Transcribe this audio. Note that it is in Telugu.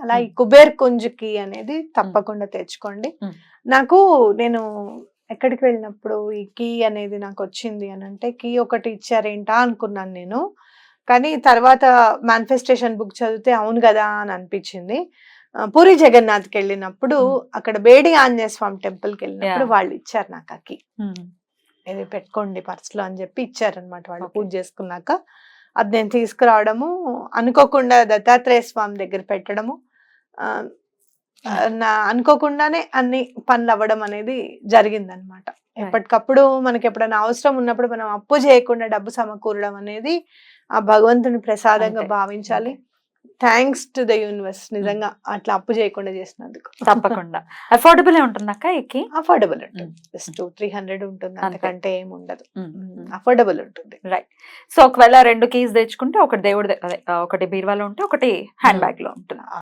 అలా ఈ కుబేర్ కుంజ్ కీ అనేది తప్పకుండా తెచ్చుకోండి. నేను ఎక్కడికి వెళ్ళినప్పుడు ఈ కీ అనేది నాకు వచ్చింది అని అంటే, కీ ఒకటి ఇచ్చారేంటా అనుకున్నాను నేను. కానీ తర్వాత మేనిఫెస్టేషన్ బుక్ చదివితే అవును కదా అని అనిపించింది. పూరి జగన్నాథ్కి వెళ్ళినప్పుడు అక్కడ బేడి ఆంజనేయ స్వామి టెంపుల్కి వెళ్ళినప్పుడు వాళ్ళు ఇచ్చారు నాకు ఆ కీ. ఇది పెట్టుకోండి పర్సులో అని చెప్పి ఇచ్చారనమాట వాళ్ళు పూజ చేసుకున్నాక. అది నేను తీసుకురావడము, అనుకోకుండా దత్తాత్రేయ స్వామి దగ్గర పెట్టడము, అనుకోకుండానే అన్ని పనులు అవ్వడం అనేది జరిగిందనమాట. ఎప్పటికప్పుడు మనకి ఎప్పుడైనా అవసరం ఉన్నప్పుడు మనం అప్పు చేయకుండా డబ్బు సమకూరడం అనేది ఆ భగవంతుని ప్రసాదంగా భావించాలి. థ్యాంక్స్ టు ద యూనివర్స్, నిజంగా అట్లా అప్పు చేయకుండా చేసినందుకు. తప్పకుండా. అఫోర్డబుల్ ఉంటుంది అక్క, అఫోర్డబుల్ ఉంటుంది. జస్ట్ 200-300 ఉంటుంది, అంతకంటే ఏమి ఉండదు. అఫోర్డబుల్ ఉంటుంది. రైట్. సో ఒకవేళ 2 కీస్ తెచ్చుకుంటే ఒకటి దేవుడి ఒకటి బీరువాలో ఉంటే ఒకటి హ్యాండ్ బ్యాగ్ లో ఉంటుంది.